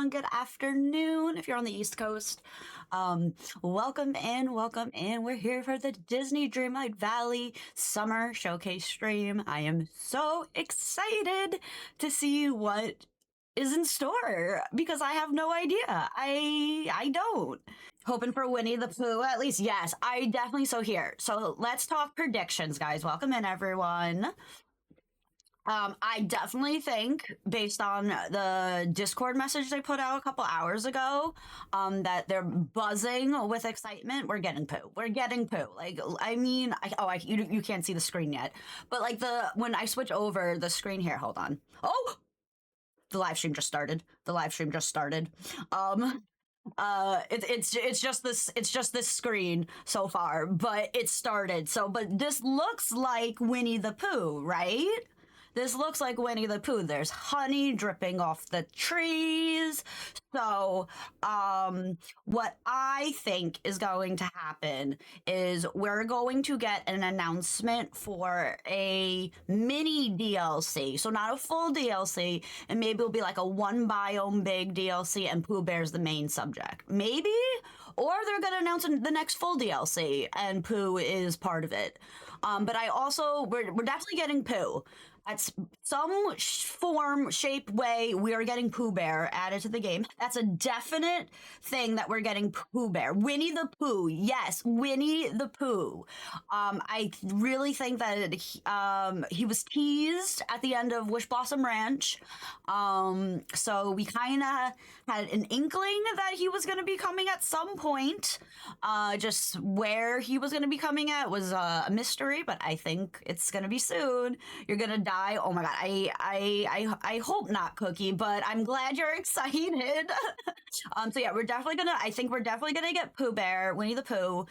everyone. Good afternoon if you're on the East Coast. Welcome in, welcome in. We're here for the Disney Dreamlight Valley Summer Showcase stream. I am so excited to see what is in store because I have no idea. I don't. Hoping for Winnie the Pooh, at least. Yes, I definitely so here. So let's talk predictions, guys. Welcome in, everyone. I definitely think, based on the Discord message they put out a couple hours ago, that they're buzzing with excitement. We're getting Pooh. We're getting Pooh. Like, I mean, you can't see the screen yet, but like when I switch over the screen here, hold on. Oh, the live stream just started. The live stream just started. It's just this screen so far, but it started. So, but this looks like Winnie the Pooh, right? This looks like Winnie the Pooh. There's honey dripping off the trees. So, what I think is going to happen is we're going to get an announcement for a mini DLC. So not a full DLC, and maybe it'll be like a one biome big DLC and Pooh Bear's the main subject. Maybe? Or they're going to announce the next full DLC and Pooh is part of it. But we're definitely getting Pooh. At some form, shape, way, we are getting Pooh Bear added to the game. That's a definite thing that we're getting Pooh Bear. Winnie the Pooh. Yes, Winnie the Pooh. I really think that he was teased at the end of Wish Blossom Ranch. So we kind of had an inkling that he was going to be coming at some point. Just where he was going to be coming at was a mystery, but I think it's going to be soon. You're going to die. Oh my god, I hope not, Cookie, but I'm glad you're excited. So yeah, I think we're definitely gonna get Pooh Bear. Winnie the Pooh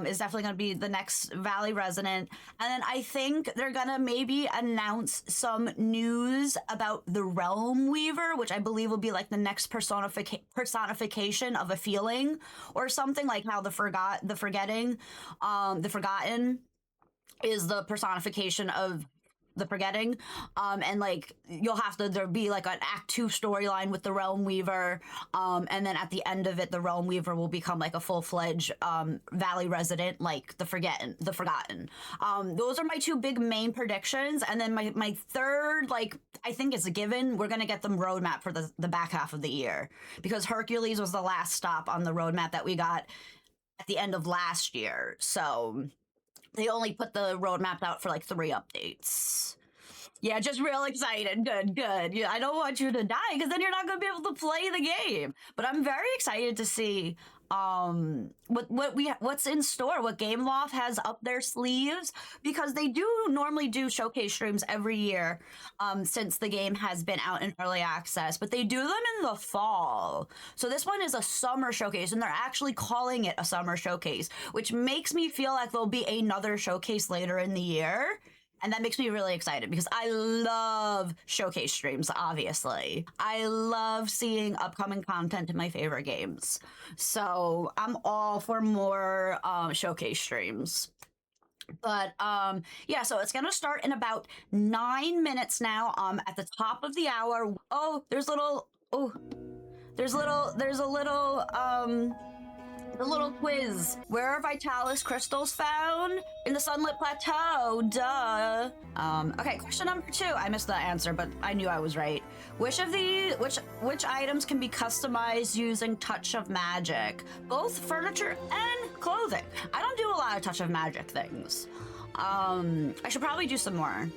is definitely gonna be the next Valley resident. And then I think they're gonna maybe announce some news about the Realm Weaver, which I believe will be like the next personification of a feeling or something, like how the Forgotten is the personification of the forgetting, and like there'll be like an Act 2 storyline with the Realm Weaver, and then at the end of it the Realm Weaver will become like a full-fledged Valley resident, like the Forgotten. Those are my two big main predictions, and then my third, like, I think it's a given, we're gonna get the roadmap for the back half of the year, because Hercules was the last stop on the roadmap that we got at the end of last year, so they only put the roadmap out for like 3 updates. Yeah, just real excited. Good. Yeah, I don't want you to die because then you're not going to be able to play the game. But I'm very excited to see what's in store, what Gameloft has up their sleeves, because they do normally do showcase streams every year since the game has been out in early access, but they do them in the fall. So this one is a summer showcase, and they're actually calling it a summer showcase, which makes me feel like there'll be another showcase later in the year. And that makes me really excited because I love showcase streams, obviously. I love seeing upcoming content in my favorite games. So I'm all for more showcase streams. But yeah, so it's gonna start in about 9 minutes now. At the top of the hour. Oh, there's a little quiz. Where are Vitalis crystals found? In the Sunlit Plateau, duh. Okay, question number 2. I missed the answer, but I knew I was right. Which items can be customized using Touch of Magic? Both furniture and clothing. I don't do a lot of Touch of Magic things. I should probably do some more.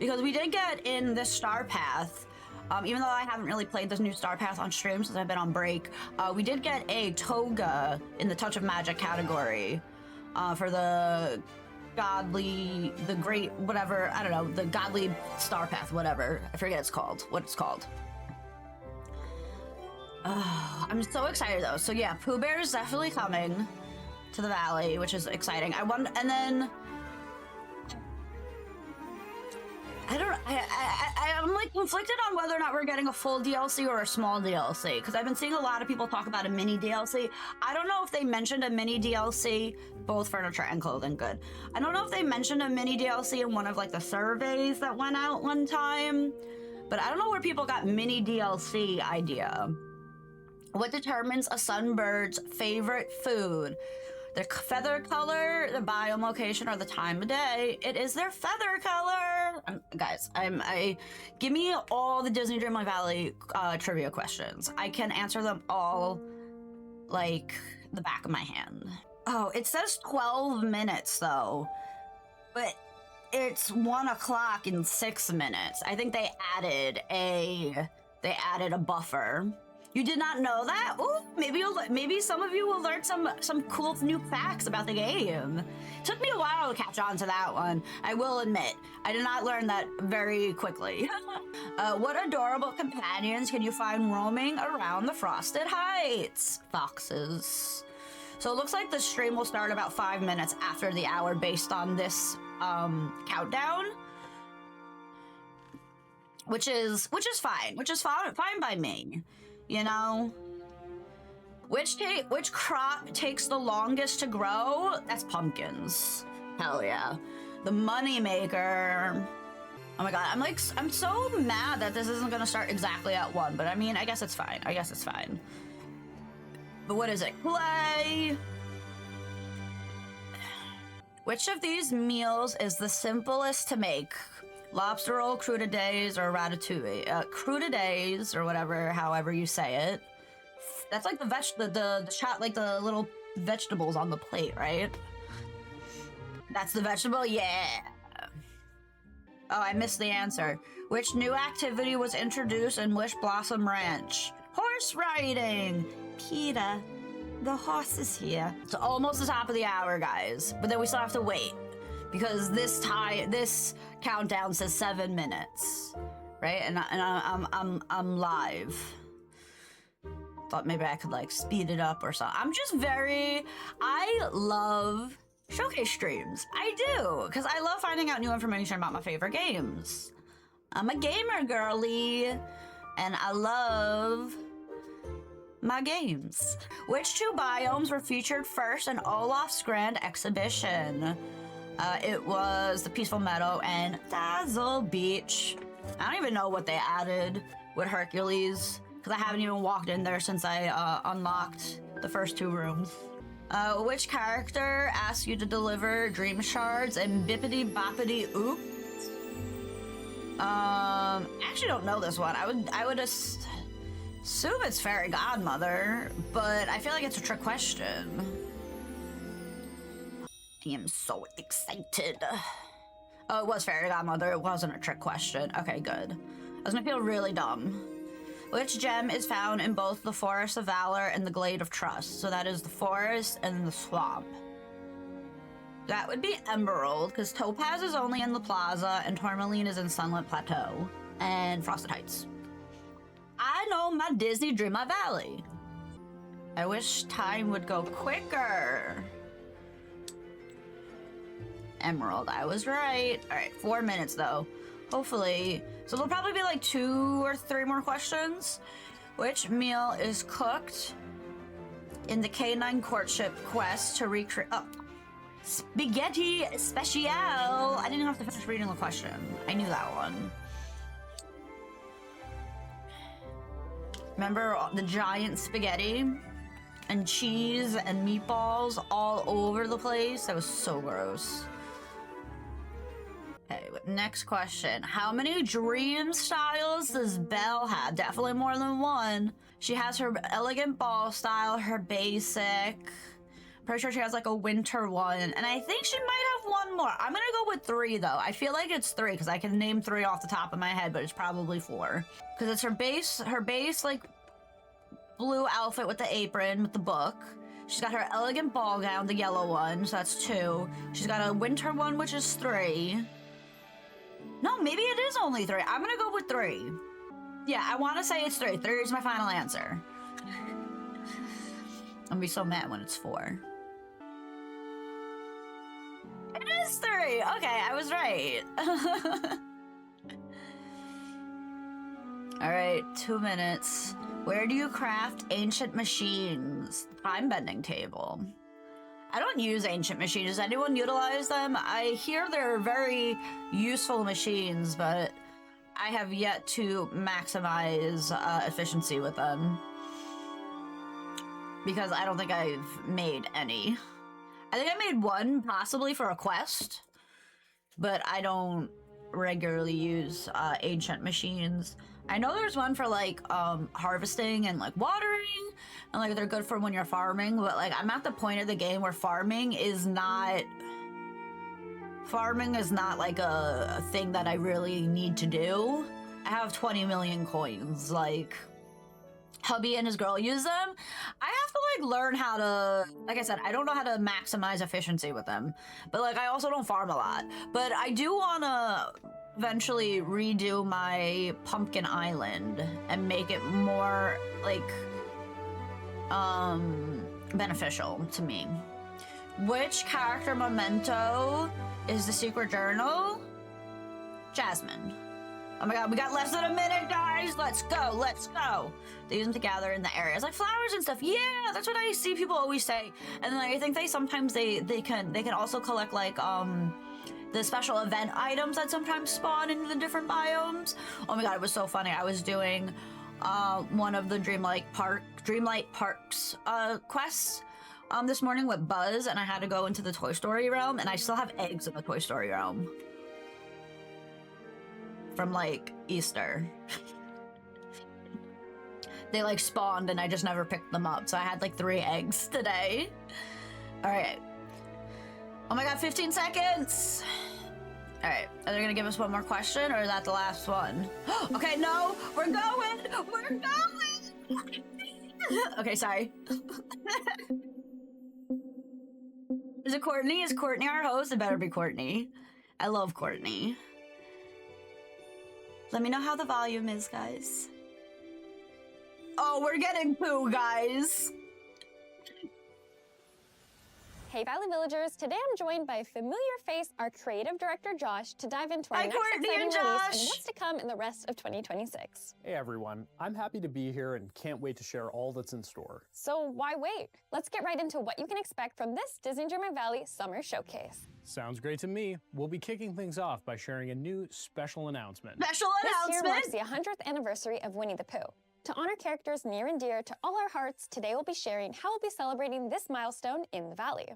Because we did get in this Star Path, even though I haven't really played this new Star Path on stream since I've been on break, we did get a toga in the Touch of Magic category for the godly, the great, whatever, I don't know, the godly Star Path, whatever. I forget what it's called. I'm so excited though. So yeah, Pooh Bear is definitely coming to the Valley, which is exciting. And then I'm like conflicted on whether or not we're getting a full DLC or a small DLC, because I've been seeing a lot of people talk about a mini DLC. I don't know if they mentioned a mini DLC, both furniture and clothing, good. I don't know if they mentioned a mini DLC in one of like the surveys that went out one time, But I don't know where people got mini DLC idea. What determines a sunbird's favorite food? Their feather color, the biome location, or the time of day? It is their feather color. Guys, give me all the Disney Dreamlight Valley trivia questions. I can answer them all like the back of my hand. Oh, it says 12 minutes though, but it's 1 o'clock in 6 minutes. I think they added a buffer. You did not know that? Ooh, maybe some of you will learn some cool new facts about the game. Took me a while to catch on to that one. I will admit, I did not learn that very quickly. What adorable companions can you find roaming around the Frosted Heights? Foxes. So it looks like the stream will start about 5 minutes after the hour based on this countdown. Which is fine. Which is fine by me. You know? Which crop takes the longest to grow? That's pumpkins. Hell yeah. The money maker. Oh my god, I'm so mad that this isn't gonna start exactly at 1, but I mean, I guess it's fine. But what is it? Clay! Which of these meals is the simplest to make? Lobster roll, crudités, or ratatouille? Crudités, or whatever, however you say it. That's like the shot, like the little vegetables on the plate, right? That's the vegetable? Yeah. Oh, I missed the answer. Which new activity was introduced in Wish Blossom Ranch? Horse riding! Peter, the horse is here. It's almost the top of the hour, guys. But then we still have to wait. Because this countdown says 7 minutes. Right? And I'm live. Thought maybe I could like speed it up or something. I love showcase streams. I do, because I love finding out new information about my favorite games. I'm a gamer girly, and I love my games. Which 2 biomes were featured first in Olaf's Grand Exhibition? It was the Peaceful Meadow and Dazzle Beach. I don't even know what they added with Hercules, because I haven't even walked in there since I unlocked the first 2 rooms. Which character asks you to deliver dream shards and bippity boppity oop? I actually don't know this one. I would assume it's Fairy Godmother, but I feel like it's a trick question. I am so excited. Oh, it was Fairy Godmother. It wasn't a trick question. Okay, good. I was gonna feel really dumb. Which gem is found in both the Forest of Valor and the Glade of Trust? So that is the forest and the swamp. That would be Emerald, because Topaz is only in the Plaza, and Tourmaline is in Sunlit Plateau, and Frosted Heights. I know my Disney Dreamlight Valley. I wish time would go quicker. Emerald, I was right. All right, 4 minutes though. Hopefully. So there'll probably be like 2 or 3 more questions. Which meal is cooked in the K9 courtship quest to recreate... Oh. Spaghetti Special. I didn't have to finish reading the question. I knew that one. Remember the giant spaghetti and cheese and meatballs all over the place? That was so gross. Okay, next question. How many dream styles does Belle have? Definitely more than 1. She has her elegant ball style, her basic. Pretty sure she has like a winter one, and I think she might have 1 more. I'm gonna go with 3 though. I feel like it's 3 because I can name 3 off the top of my head, but it's probably 4 because it's her base like blue outfit with the apron with the book. She's got her elegant ball gown, the yellow one, so that's 2. She's got a winter one, which is 3. No, maybe it is only 3. I'm gonna go with 3. Yeah, I want to say it's 3. 3 is my final answer. I'm gonna be so mad when it's 4. It is 3! Okay, I was right. Alright, 2 minutes. Where do you craft ancient machines? Time bending table. I don't use ancient machines. Does anyone utilize them? I hear they're very useful machines, but I have yet to maximize efficiency with them. Because I don't think I've made any. I think I made one, possibly for a quest. But I don't regularly use ancient machines. I know there's one for like harvesting and like watering, and like they're good for when you're farming, but like I'm at the point of the game where farming is not like a thing that I really need to do. I have 20 million coins. Like, hubby and his girl use them. I have to like learn how to, like I said, I don't know how to maximize efficiency with them, but like I also don't farm a lot. But I do want to eventually redo my pumpkin island and make it more like beneficial to me. Which character memento is the secret journal? Jasmine. Oh my god, we got less than a minute, guys! Let's go, let's go! They use them to gather in the areas, like flowers and stuff. Yeah, that's what I see people always say. And then I think they sometimes they can also collect like the special event items that sometimes spawn in the different biomes. Oh my god, it was so funny. I was doing one of the Dreamlight Parks quests this morning with Buzz, and I had to go into the Toy Story realm, and I still have eggs in the Toy Story realm. From like Easter. They like spawned and I just never picked them up, so I had like 3 eggs today. All right. Oh my god, 15 seconds. All right, are they gonna give us one more question, or is that the last one? Okay, no, we're going. Okay, sorry. Is it Courtney? Is Courtney our host? It better be Courtney. I love Courtney. Let me know how the volume is, guys. Oh, we're getting poo, guys. Hey, Valley Villagers. Today I'm joined by a familiar face, our creative director, Josh, to dive into our next exciting release and what's to come in the rest of 2026. Hey, everyone. I'm happy to be here and can't wait to share all that's in store. So why wait? Let's get right into what you can expect from this Disney Dreamlight Valley Summer Showcase. Sounds great to me. We'll be kicking things off by sharing a new special announcement. This year marks the 100th anniversary of Winnie the Pooh. To honor characters near and dear to all our hearts, today we'll be sharing how we'll be celebrating this milestone in the Valley.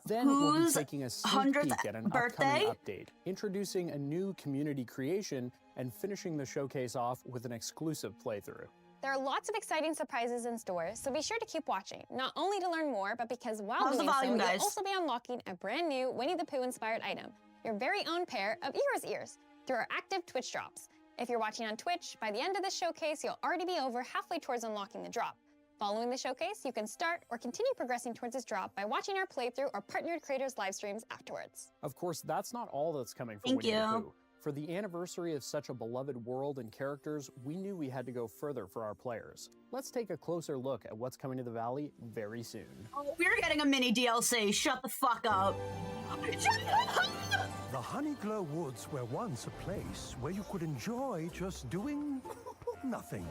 Then we'll be taking a sneak peek at an upcoming update, introducing a new community creation, and finishing the showcase off with an exclusive playthrough. There are lots of exciting surprises in store, so be sure to keep watching, not only to learn more, but because while doing so, you'll also be unlocking a brand new Winnie the Pooh inspired item, your very own pair of ears, through our active Twitch drops. If you're watching on Twitch, by the end of the showcase, you'll already be over halfway towards unlocking the drop. Following the showcase, you can start or continue progressing towards this drop by watching our playthrough or partnered creators' live streams afterwards. Of course, that's not all that's coming from Winnie the Pooh. For the anniversary of such a beloved world and characters, we knew we had to go further for our players. Let's take a closer look at what's coming to the Valley very soon. Oh, we're getting a mini DLC. Shut the fuck up. The Honeyglow Woods were once a place where you could enjoy just doing nothing.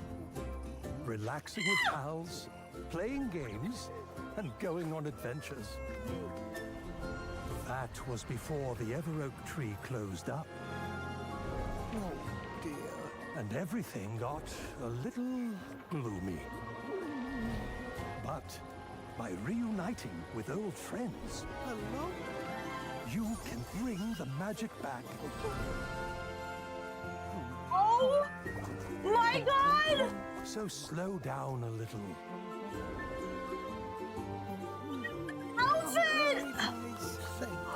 Relaxing with pals, playing games, and going on adventures. That was before the Everoak tree closed up. Oh dear. And everything got a little gloomy. But by reuniting with old friends, you can bring the magic back. Oh my god! So slow down a little. Alvin!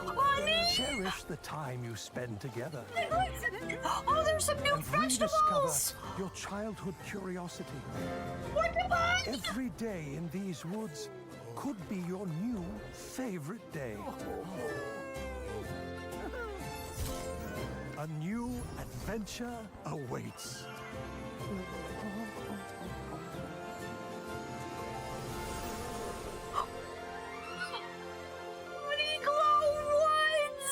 Honey! Cherish the time you spend together. Oh, there's some new vegetables! Rediscover your childhood curiosity. Porcupine! Every day in these woods could be your new favorite day. A new adventure awaits.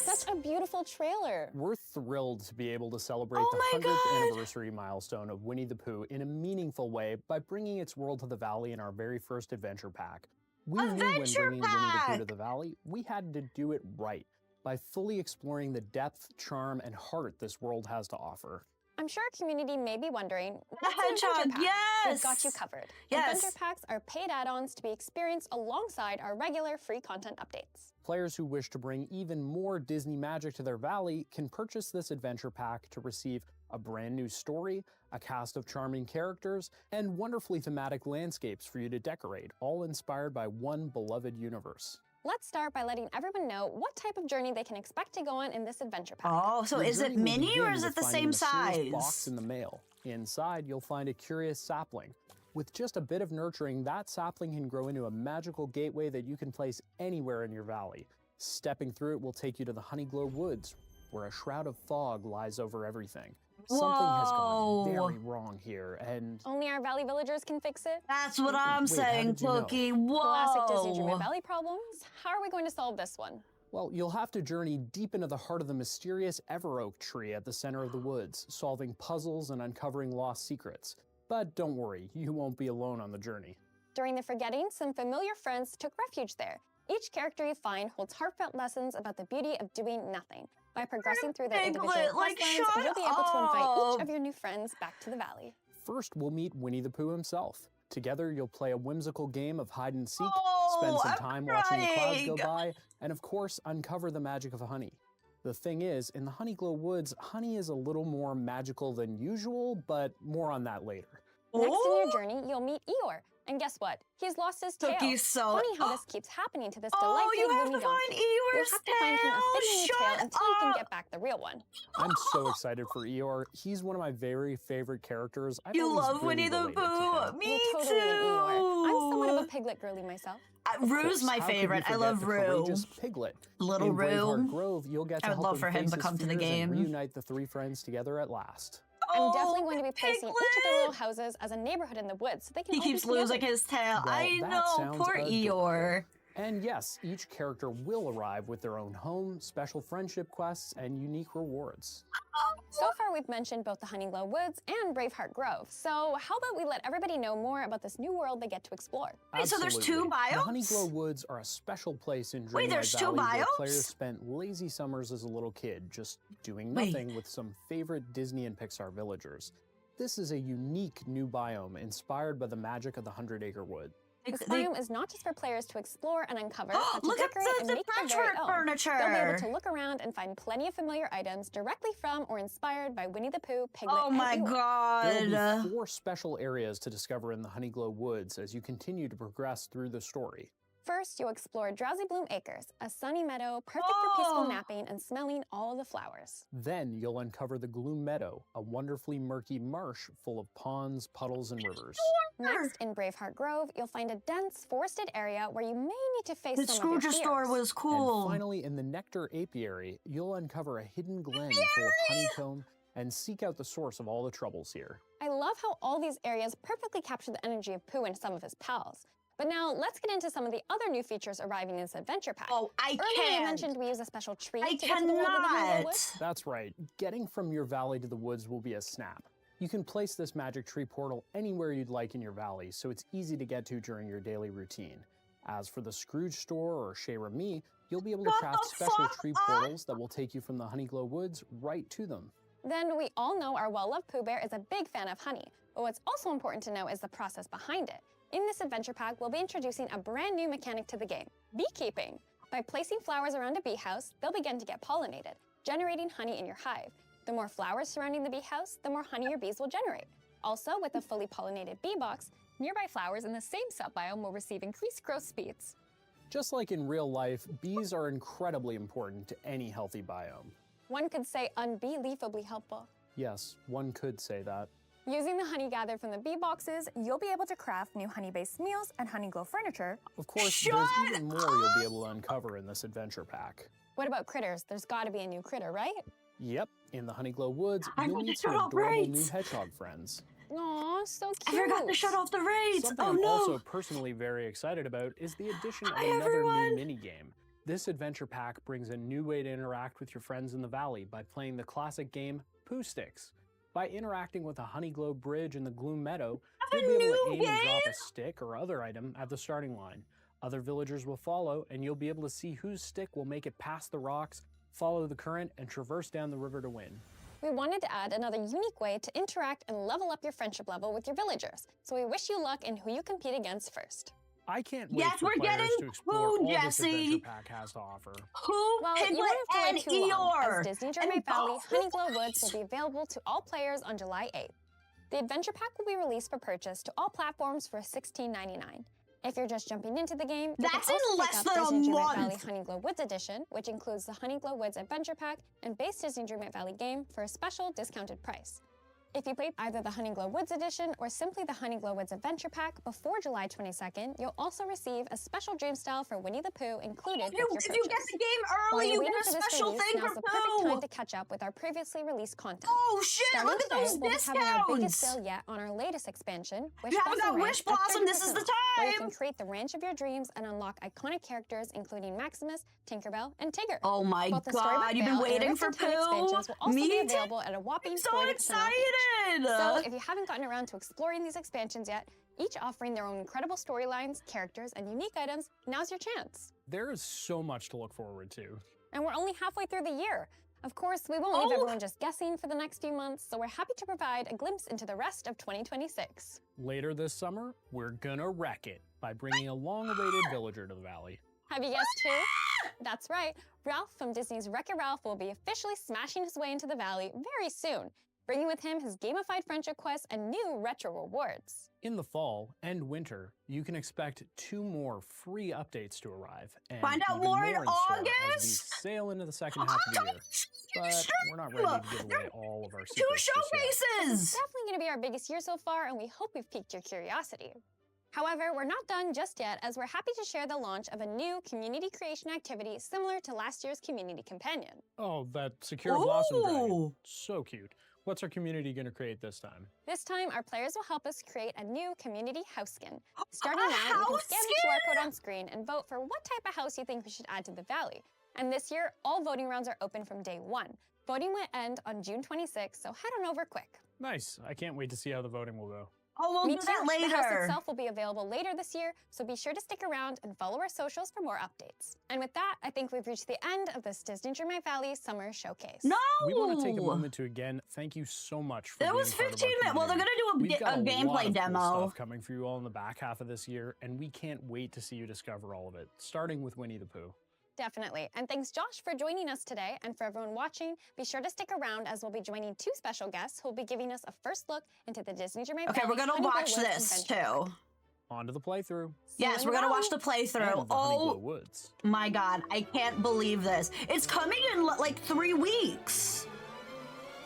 Such a beautiful trailer. We're thrilled to be able to celebrate the 100th anniversary milestone of Winnie the Pooh in a meaningful way by bringing its world to the Valley in our very first adventure pack. We knew when bringing Winnie the Pooh to the Valley, we had to do it right by fully exploring the depth, charm, and heart this world has to offer. I'm sure our community may be wondering, The hedgehog, yes! We've got you covered. Yes. Adventure packs are paid add-ons to be experienced alongside our regular free content updates. Players who wish to bring even more Disney magic to their valley can purchase this adventure pack to receive a brand new story, a cast of charming characters, and wonderfully thematic landscapes for you to decorate, all inspired by one beloved universe. Let's start by letting everyone know what type of journey they can expect to go on in this adventure pack. Oh, so Your is it journey will mini or begin is it with the finding same a mysterious box size? in the mail. Inside, you'll find a curious sapling. With just a bit of nurturing, that sapling can grow into a magical gateway that you can place anywhere in your valley. Stepping through it will take you to the Honeyglow Woods, where a shroud of fog lies over everything. Something has gone very wrong here, and... Only our Valley villagers can fix it? That's what I'm Wait, how saying, did you know? Cookie. Whoa! Classic Disney Dreamlight Valley problems. How are we going to solve this one? Well, you'll have to journey deep into the heart of the mysterious Ever Oak tree at the center of the woods, solving puzzles and uncovering lost secrets. But don't worry, you won't be alone on the journey. During the Forgetting, some familiar friends took refuge there. Each character you find holds heartfelt lessons about the beauty of doing nothing. By progressing through their individual Piglet, like, quest lines, shut you'll be able to invite each up. of your new friends back to the valley. First, we'll meet Winnie the Pooh himself. Together, you'll play a whimsical game of hide and seek, spend some I'm time watching the clouds go crying. by, and of course, uncover the magic of honey. The thing is, in the Honeyglow Woods, honey is a little more magical than usual, but more on that later. Next in your journey, you'll meet Eeyore. And guess what? He's lost his tail. Cookie's so... Funny how this keeps happening to this Oh, you delightful have Looney to find donkey. Eeyore's You'll have to find him a fitting new tail tail. until you can get back the real one. I'm so excited for Eeyore. He's one of my very favorite characters. I've You always love really Winnie the related to Pooh. him. Me You're too. totally an Eeyore. I'm somewhat of a piglet girly myself. Of Rue's course, my how could you favorite. I forget love the Rue. courageous Piglet. Little In Braveheart Rue. Grove, you'll get to I would help love for him face to his come to the fears and game. reunite the three friends together at last. I'm definitely going to be placing Piglet. each of their little houses as a neighborhood in the woods so they can He all be keeps losing together. his tail. Well, I that know, sounds poor adorable. Eeyore. And yes, each character will arrive with their own home, special friendship quests, and unique rewards. So far, we've mentioned both the Honeyglow Woods and Braveheart Grove. So how about we let everybody know more about this new world they get to explore? Wait, so there's two Absolutely. biomes? The Honeyglow Woods are a special place in Dreamlight Wait, there's two Valley where biomes? players spent lazy summers as a little kid, just doing Wait. nothing with some favorite Disney and Pixar villagers. This is a unique new biome inspired by the magic of the 100-Acre Wood. This biome is not just for players to explore and uncover, but to Look at decorate and the make their very patchwork own. furniture. They'll be able to look around and find plenty of familiar items directly from or inspired by Winnie the Pooh, Piglet, Oh and my Eeyore. There will god. be 4 special areas to discover in the Honeyglow Woods as you continue to progress through the story. First, you'll explore Drowsy Bloom Acres, a sunny meadow perfect for peaceful napping and smelling all the flowers. Then you'll uncover the Gloom Meadow, a wonderfully murky marsh full of ponds, puddles, and rivers. Next, in Braveheart Grove, you'll find a dense forested area where you may need to face The some of your Scrooge's fears. store was cool. And finally, in the Nectar Apiary, you'll uncover a hidden glen full of honeycomb and seek out the source of all the troubles here. I love how all these areas perfectly capture the energy of Pooh and some of his pals. But now, let's get into some of the other new features arriving in this adventure pack. Oh, I Earlier, you can't. mentioned we use a special tree I to get to the world of the Honeyglow cannot. Woods. That's right, getting from your valley to the woods will be a snap. You can place this magic tree portal anywhere you'd like in your valley, so it's easy to get to during your daily routine. As for the Scrooge store or Chez Remy, you'll be able to Shut craft the special fuck tree up. portals that will take you from the Honeyglow Woods right to them. Then we all know our well-loved Pooh Bear is a big fan of honey. But what's also important to know is the process behind it. In this adventure pack, we'll be introducing a brand new mechanic to the game, beekeeping. By placing flowers around a bee house, they'll begin to get pollinated, generating honey in your hive. The more flowers surrounding the bee house, the more honey your bees will generate. Also, with a fully pollinated bee box, nearby flowers in the same sub-biome will receive increased growth speeds. Just like in real life, bees are incredibly important to any healthy biome. One could say unbelievably helpful. Yes, one could say that. Using the honey gathered from the bee boxes, you'll be able to craft new honey-based meals and Honeyglow furniture. Of course, Shut there's even more you'll be able to uncover in this adventure pack. What about critters? There's got to be a new critter, right? Yep, in the Honeyglow Woods, I you'll forgot meet to some shut off adorable new rates. hedgehog friends. Aw, so I cute. forgot to shut off the rates. Something Oh I'm no. also personally very excited about is the addition of Hi, another everyone. new mini-game. This adventure pack brings a new way to interact with your friends in the valley by playing the classic game Pooh Sticks. By interacting with a Honeyglow bridge in the Gloom Meadow, you'll be able to aim and drop a stick or other item at the starting line. Other villagers will follow, and you'll be able to see whose stick will make it past the rocks, follow the current, and traverse down the river to win. We wanted to add another unique way to interact and level up your friendship level with your villagers, so we wish you luck in who you compete against first. I can't wait for players to explore all this adventure pack has to offer. Well, you won't have to wait too long, as Disney Dreamlight Valley Honeyglow Woods will be available to all players on July 8th. The adventure pack will be released for purchase to all platforms for $16.99. If you're just jumping into the game, you can also pick up Disney Dreamlight Valley Honeyglow Woods Edition, which includes the Honeyglow Woods Adventure Pack and base Disney Dreamlight Valley game for a special discounted price. If you played either the Honeyglow Woods Edition or simply the Honeyglow Woods Adventure Pack before July 22nd, you'll also receive a special dream style for Winnie the Pooh included with your purchase. If you get the game early, you get a special thing for Pooh! Now's the perfect time to catch up with our previously released content. Oh shit, look at those we'll discounts! We'll be having our biggest sale yet on our latest expansion, Wish You haven't got Wish Blossom, this is the time! Where you can create the ranch of your dreams and unlock iconic characters including Maximus, Tinkerbell, and Tigger. Oh my god, you've been waiting for Pooh? Expansions will also be available at a whopping I'm so 40% excited! So if you haven't gotten around to exploring these expansions yet, each offering their own incredible storylines, characters, and unique items, now's your chance. There is so much to look forward to. And we're only halfway through the year. Of course, we won't leave everyone just guessing for the next few months, so we're happy to provide a glimpse into the rest of 2026. Later this summer, we're gonna wreck it by bringing a long-awaited villager to the valley. Have you guessed who? That's right, Ralph from Disney's Wreck-It Ralph will be officially smashing his way into the valley very soon, bringing with him his gamified friendship quests and new retro rewards. In the fall and winter, you can expect 2 more free updates to arrive. And find out even more in store as we August? sail into the second half of the year. But we're not ready to give away all of our 2 secrets just yet. showcases! It's definitely going to be our biggest year so far, and we hope we've piqued your curiosity. However, we're not done just yet, as we're happy to share the launch of a new community creation activity similar to last year's Community Companion. Oh, that Secure Blossom Dragon. So cute. What's our community going to create this time? This time, our players will help us create a new community house skin. Starting now, you can scan the QR code on screen and vote for what type of house you think we should add to the valley. And this year, all voting rounds are open from day 1. Voting will end on June 26th, so head on over quick. Nice. I can't wait to see how the voting will go. Oh, we'll do that later. The house itself will be available later this year, so be sure to stick around and follow our socials for more updates. And with that, I think we've reached the end of this Disney Dreamlight Valley Summer Showcase. No! We want to take a moment to again thank you so much for It was 15 minutes. Well, they're going to do a gameplay demo. Cool stuff coming for you all in the back half of this year, and we can't wait to see you discover all of it, starting with Winnie the Pooh. Definitely. And thanks, Josh, for joining us today. And for everyone watching, be sure to stick around as we'll be joining 2 special guests who will be giving us a first look into the Disney Dreamlight Valley. Okay, we're going to watch this too. On to the playthrough. Yes, we're going to watch the playthrough. Oh my god, I can't believe this. It's coming in like 3 weeks.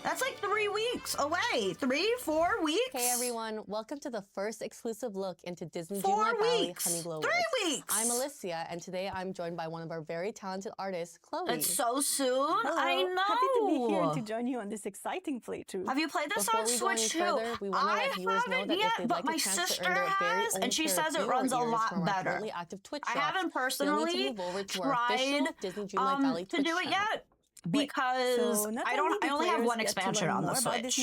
That's like 3 weeks away. 3, 4 weeks? Hey everyone, welcome to the first exclusive look into Disney Dreamlight Valley Honeyglow Woods. 3 weeks! I'm Alicia, and today I'm joined by one of our very talented artists, Chloe. It's so soon. Hello. I know. Happy to be here to join you on this exciting playthrough. Have you played this on Switch too? Further, we want to let viewers know that if they'd like a chance to earn their very own and she says it runs a lot better. Active Twitch I haven't personally tried Disney Dreamlight Valley to do it yet. Because I only have one expansion on the Switch.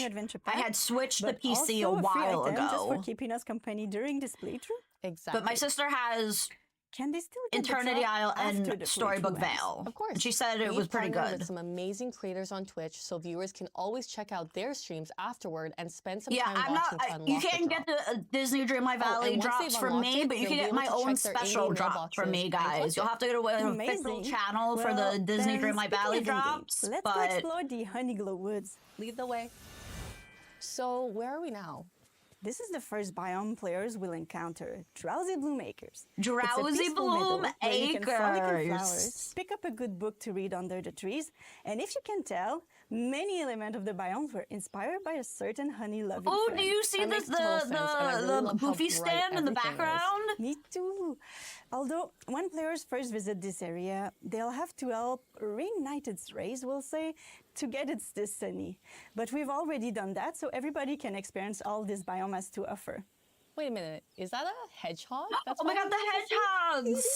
I had switched the PC a while ago. Just for keeping us company during this playthrough. Exactly. But my sister has Can they still get Eternity Isle and Storybook Vale. Of course. And she said it was pretty good. With some amazing creators on Twitch, so viewers can always check out their streams afterward and spend some time watching to unlock you can't get the Disney Dreamlight Valley drops from me, but you can get my own special drop from me, guys. You'll have to go to an official channel for the Disney Dreamlight Valley drops. Let's go explore the Honeyglow Woods. Lead the way. So where are we now? This is the first biome players will encounter Drowsy Bloom Acres. Drowsy Bloom Acres. Pick up a good book to read under the trees, and if you can tell, many elements of the biomes were inspired by a certain honey-loving Oh, friend. do you see the Goofy stand in the background? Me too. Although, when players first visit this area, they'll have to help reignite its rays, we'll say, to get its destiny. But we've already done that, so everybody can experience all this biome has to offer. Wait a minute, is that a hedgehog? That's oh my god, the hedgehogs!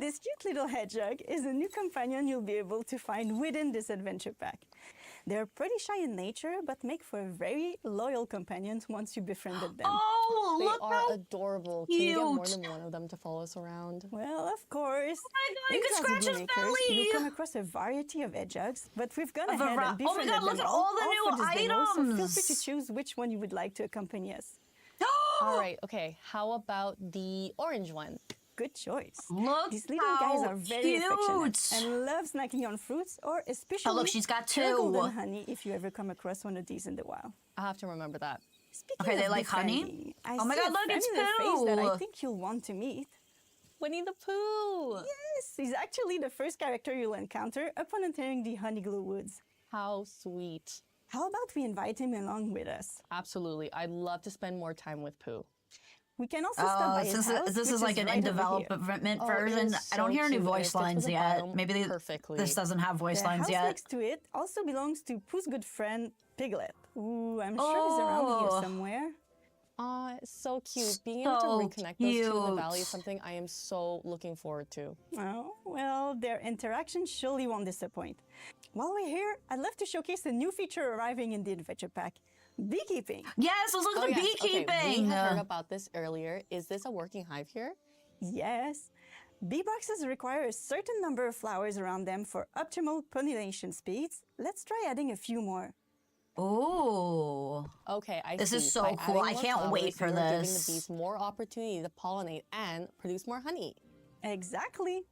This cute little hedgehog is a new companion you'll be able to find within this adventure pack. They're pretty shy in nature, but make for very loyal companions once you befriended them. Oh, Oh, They look are how adorable. cute. Can you get more than one of them to follow us around? Well, of course. Oh my God, you In can Closet scratch his Makers, belly. you'll come across a variety of edgehugs, but we've gone Of a ahead va- and oh my God, befriended look them at all the for new this demo, so feel free to items. choose which one you would like to accompany us. All right, okay. How about the orange one? Good choice. Look These little how guys are very affectionate cute. and love snacking on fruits, or especially Oh, look, she's got pure golden two. honey if you ever come across one of these in the wild. I'll have to remember that. Speaking Okay, they of like honey? befriending, I Oh my see God, a look, friend it's in the face that I Pooh. think you'll want to meet. Winnie the Pooh! Yes, he's actually the first character you'll encounter upon entering the Honeyglow Woods. How sweet. How about we invite him along with us? Absolutely. I'd love to spend more time with Pooh. We can also stop by his house, This which is like an right in over here. development Oh, it version. is I don't so hear any cute, and it voice fits with lines the yet. biome Maybe perfectly. this doesn't have voice The lines house yet. next to it also belongs to Pooh's good friend, Piglet. Ooh, I'm sure he's around Oh. here somewhere. Aw, it's so cute. Being able to So reconnect those two in the valley cute. is something I am so looking forward to. Oh, well, their interaction surely won't disappoint. While we're here, I'd love to showcase a new feature arriving in the Adventure Pack, beekeeping. Yes, let's look at the yes. Okay, beekeeping. we had heard about this earlier. Is this a working hive here? Yes. Bee boxes require a certain number of flowers around them for optimal pollination speeds. Let's try adding a few more. Ooh. Okay, I This see. is so By cool. adding I more can't wait flowers, for you are this. giving the bees more opportunity to pollinate and produce more honey. Exactly.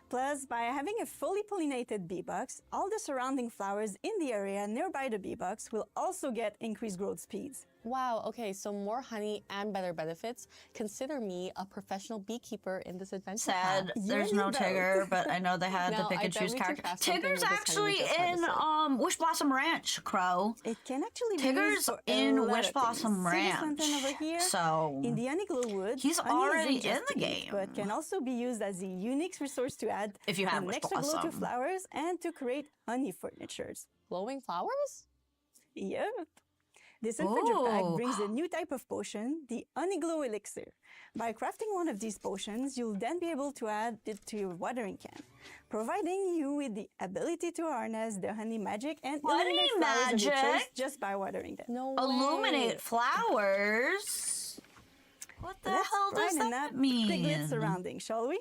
Plus, by having a fully pollinated bee box, all the surrounding flowers in the area nearby the bee box will also get increased growth speeds. Wow, okay, so more honey and better benefits. Consider me a professional beekeeper in this adventure. Sad. pack. There's You no both. Tigger, but I know they had the No, pick I and bet choose we could character. craft something Tigger's with this honey actually we just in harvested. Wish Blossom Ranch, Crow. It can actually be Tigger's used for a in lot Wish of Blossom things. See this lantern Ranch. over here? So In the Honeyglow Woods, he's honey already isn't just in the to eat, game. but can also be used as a unique resource to add If you have an Wish extra glow to Blossom. flowers and to create honey furnitures. Glowing flowers? Yep. This adventure pack Ooh. brings a new type of potion, the Honeyglow Elixir. By crafting one of these potions, you'll then be able to add it to your watering can, providing you with the ability to harness the honey magic and Honey illuminate flowers of your choice magic? just by watering them. No Illuminate way. flowers. What the Let's hell does brighten that up mean? Piglet's surrounding, shall we?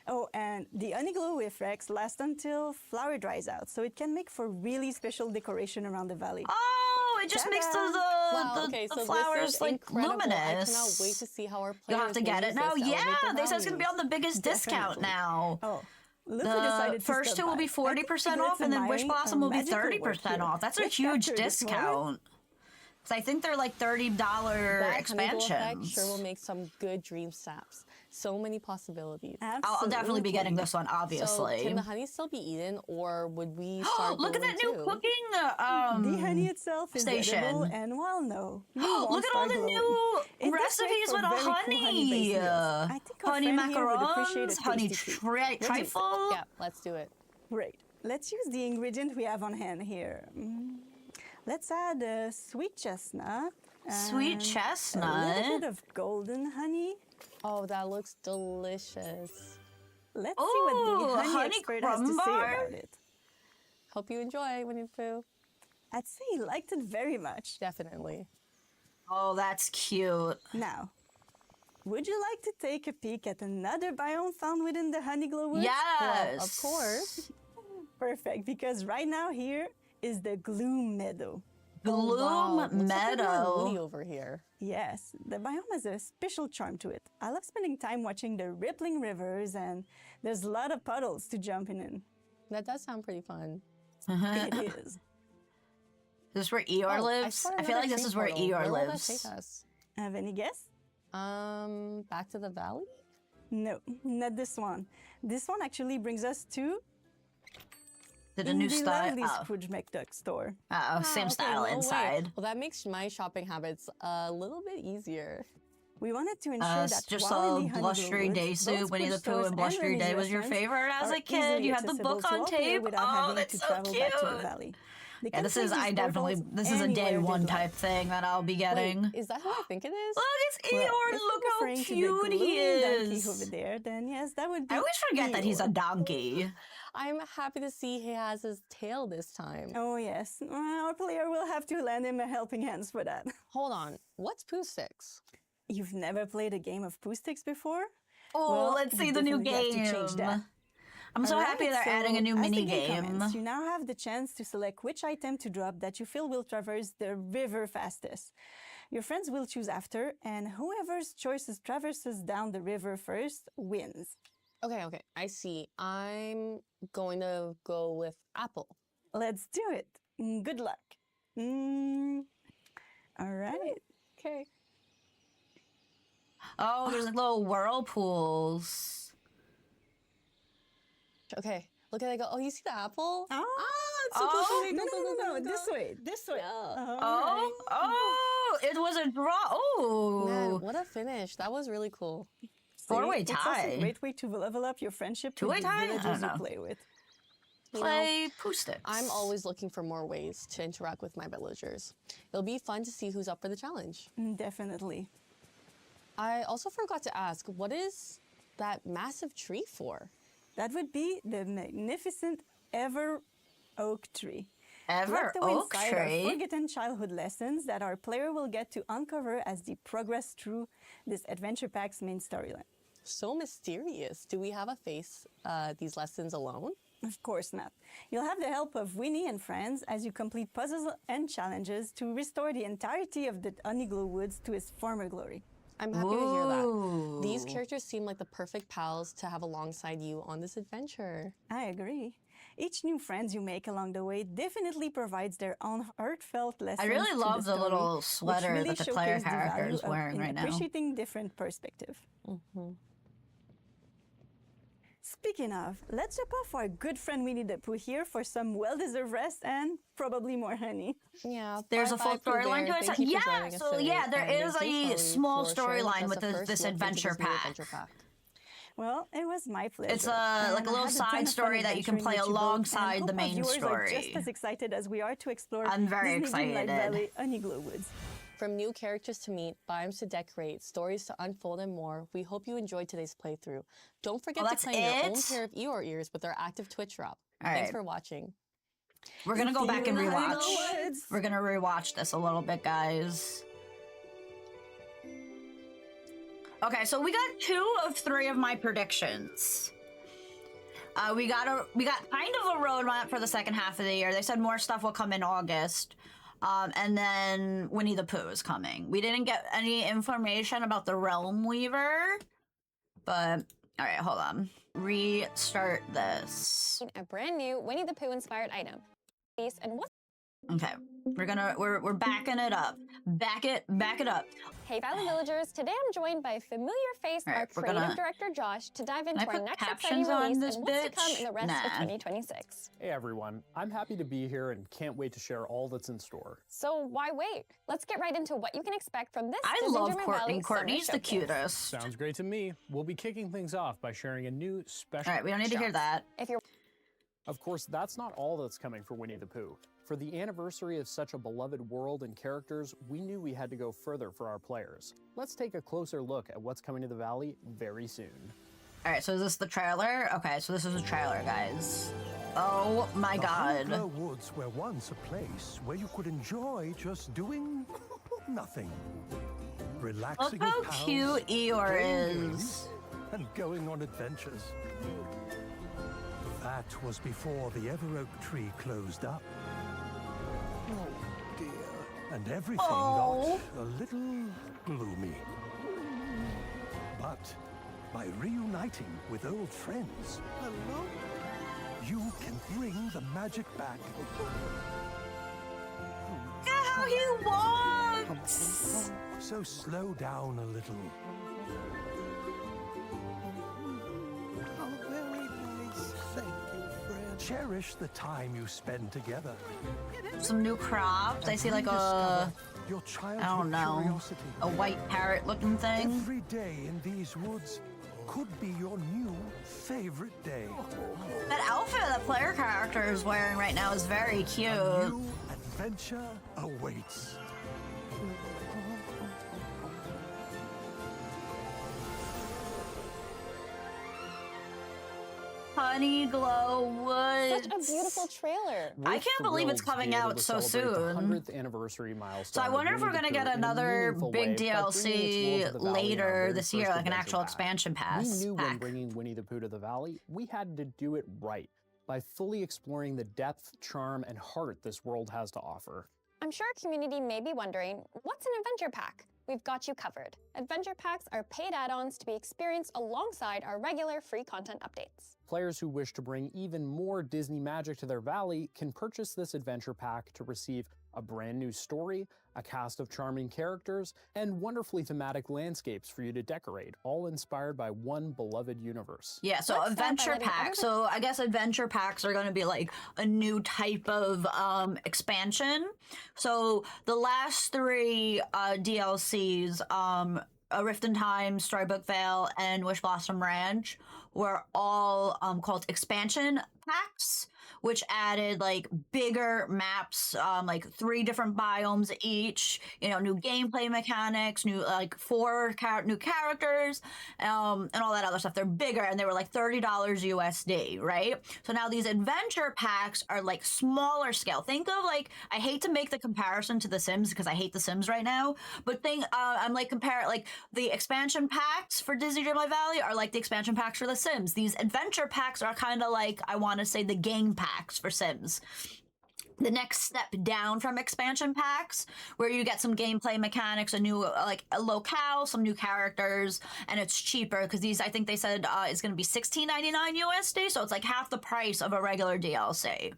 Oh, and the Honeyglow effects last until flower dries out, so it can make for really special decoration around the valley. Oh, it just makes Ta-da! Wow, the okay, so flowers this is like incredible. luminous. I cannot wait to see how our players You'll have to will get use it now. this to elevate Yeah, their they said it's gonna be on values. the biggest discount Definitely. now. Oh, look who The decided to first stop two will by. be I think 40% %40% off, and then Wish Blossom will be 30% off. That's a huge discount. Because I think they're like $30 That Honeyglow effect expansions. sure will make some good dream saps. So many possibilities. I'll definitely be getting this one, obviously. So can the honey still be eaten, or would we start Look at glowing that new too? cooking The honey itself is station. edible, and while no, you Look won't at all start the glowing. new It does make recipes for with a very cool honey. honey-based meals. I think our Honey friend here would appreciate macarons, a honey tasty treat. What do you think? trifle. Yeah, let's do it. Great. Let's use the ingredient we have on hand here. Let's add a sweet chestnut. Sweet and chestnut. A little bit of golden honey. Oh, that looks delicious. Let's see what Ooh, the honey honey expert has to say crumbar? about it. Hope you enjoy, Winnie the Pooh. I'd say he liked it very much. Definitely. Oh, that's cute. Now, would you like to take a peek at another biome found within the Honeyglow Woods? Yes. Well, of course. Perfect, because right now here is the Gloom Meadow. Gloom Wow, looks like we're Meadow. Woody over here. Yes, the biome has a special charm to it. I love spending time watching the rippling rivers, and there's a lot of puddles to jump in. That does sound pretty fun. It is. Is this where Eeyore Oh, lives? saw I feel another like this tree is where portal. Eeyore Where will that lives. take us? Have any guess? Back to the valley? No, not this one. This one actually brings us to Did a new the style? lovely Oh, Scrooge McDuck store. same okay, style no way. inside. Well, that makes my shopping habits a little bit easier. We wanted to ensure that Just while a in the blustery Honeyglow day Woods, suit. both Winnie the Scrooge Pooh stores and Blustery Winnie's Day was your restaurants favorite as are a kid. easily You had the accessible book to on all players tape. without Oh, having that's to so travel back to the cute. valley. They Yeah, can this is find these portals this is a day anywhere one they'd like. type thing that I'll be getting. Wait, is that who I think it is? Look, it's Well, Eeyore. if Look you're how referring to the cute he glowing donkey is. over there, then yes, that would be I always forget that he's a Eeyore. donkey. I'm happy to see he has his tail this time. Oh yes, our player will have to lend him a helping hand for that. Hold on. What's Pooh 6? You've never played a game of Pooh Sticks before? Oh, Well, let's see you the new definitely have to change that. game. I'm so happy they're adding a new as mini the game game. comments, you now have the chance to select which item to drop that you feel will traverse the river fastest. Your friends will choose after, and whoever's choices traverses down the river first wins. Okay, I see. I'm going to go with apple. Let's do it. Good luck. All right. Okay. Oh, there's like little whirlpools. Okay, look at it go. Oh, you see the apple? It's so close. Okay, no, go. this way, this way. Yeah. Oh, it was a draw. Oh, Man, what a finish. That was really cool. four-way It's tie. also a great way to level up your friendship with Two-way the tie? I villagers don't you know. play with. Play Pooh Sticks. I'm always looking for more ways to interact with my villagers. It'll be fun to see who's up for the challenge. Definitely. I also forgot to ask, what is that massive tree for? That would be the magnificent Ever Oak Tree. Ever Tucked Oak inside our Tree. forgotten childhood lessons that our player will get to uncover as they progress through this adventure pack's main storyline. So mysterious. Do we have a face these lessons alone? Of course not. You'll have the help of Winnie and friends as you complete puzzles and challenges to restore the entirety of the Honeyglow Woods to its former glory. I'm happy to hear that. Ooh. These characters seem like the perfect pals to have alongside you on this adventure. I agree. Each new friend you make along the way definitely provides their own heartfelt lessons. I really to love the story, little which sweater really that the player showcase the character value is wearing in right now. appreciating different perspective. Speaking of, let's jump off our good friend Winnie the Pooh here for some well-deserved rest and probably more honey. Yeah. There's a full storyline to it. Thank you for Yeah, joining us so today. yeah, there And is thank you, a Chloe, small for sharing storyline us with the first this look into adventure this new pack. adventure pack. Well, it was my pleasure. It's and like a I little had ton side of fun story that you can adventuring play with you both, alongside and the hope our main viewers are just story. as excited as we are to explore I'm very Disney Dreamlight excited. Valley Honeyglow Woods. From new characters to meet, biomes to decorate, stories to unfold, and more, we hope you enjoyed today's playthrough. Don't forget to that's claim your own it? pair of Eeyore ears with our active Twitch drop. All Thanks right. for watching. We're gonna go back and Feel the rewatch. woods. We're gonna rewatch this a little bit, guys. Okay, so we got 2 of 3 of my predictions. We got kind of a roadmap for the second half of the year. They said more stuff will come in August. And then Winnie the Pooh is coming. We didn't get any information about the Realm Weaver, but all right, hold on. Restart this. A brand new Winnie the Pooh inspired item. And what? Okay, we're backing it up. Back it up. Hey Valley Villagers, today I'm joined by familiar face, All right, our we're creative gonna- director Josh, to dive I into our put next captions exciting on release this and what's to come in the bitch? rest of Nah. 2026. Hey everyone, I'm happy to be here and can't wait to share all that's in store. So why wait? Let's get right into what you can expect from this I Disney love Dreamlight Courtney. Valley Courtney's the Summer Showcase. cutest. Sounds great to me. We'll be kicking things off by sharing a new special. All right, we don't need to hear that. If you're Of course, that's not all that's coming for Winnie the Pooh. For the anniversary of such a beloved world and characters, we knew we had to go further for our players. Let's take a closer look at what's coming to the Valley very soon. All right, so is this the trailer? Okay, so this is a trailer, guys. Oh my God. The Honeyglow Woods were once a place where you could enjoy just doing nothing. Relaxing Look how with pals, cute Eeyore playing is. games, and going on adventures. That was before the Ever Oak Tree closed up. Oh dear. And everything Oh. got a little gloomy. But by reuniting with old friends, you can bring the magic back. Look at how he walks. So slow down a little. Oh, very nice. Thank you, friend. Cherish the time you spend together. Some new crops. I see like a, Your I childhood don't know, curiosity. a white parrot looking thing. Every day in these woods could be your new favorite day. That outfit the player character is wearing right now is very cute. New adventure awaits. Honeyglow Woods. Such a beautiful trailer. I can't believe it's coming out so soon. The 100th anniversary milestone. So I wonder if we're going to get another big DLC later this year, like an actual expansion pass. We knew when bringing Winnie the Pooh to the Valley, we had to do it right by fully exploring the depth, charm, and heart this world has to offer. I'm sure our community may be wondering, what's an adventure pack? We've got you covered. Adventure packs are paid add-ons to be experienced alongside our regular free content updates. Players who wish to bring even more Disney magic to their valley can purchase this adventure pack to receive a brand new story, a cast of charming characters, and wonderfully thematic landscapes for you to decorate, all inspired by one beloved universe. Yeah, so adventure packs. So I guess adventure packs are going to be like a new type of expansion. So the last three DLCs, A Rift in Time, Storybook Vale, and Wish Blossom Ranch were all called expansion packs, which added like bigger maps, like 3 different biomes each, you know, new gameplay mechanics, new like 4 new characters, and all that other stuff. They're bigger and they were like $30 USD, right? So now these adventure packs are like smaller scale. Think of like, I hate to make the comparison to The Sims because I hate The Sims right now, but I'm like like the expansion packs for Disney Dreamlight Valley are like the expansion packs for The Sims. These adventure packs are kind of like, I want to say, the game packs for Sims. The next step down from expansion packs, where you get some gameplay mechanics, a new like a locale, some new characters, and it's cheaper because these, I think they said is going to be $16.99 USD, so it's like half the price of a regular DLC.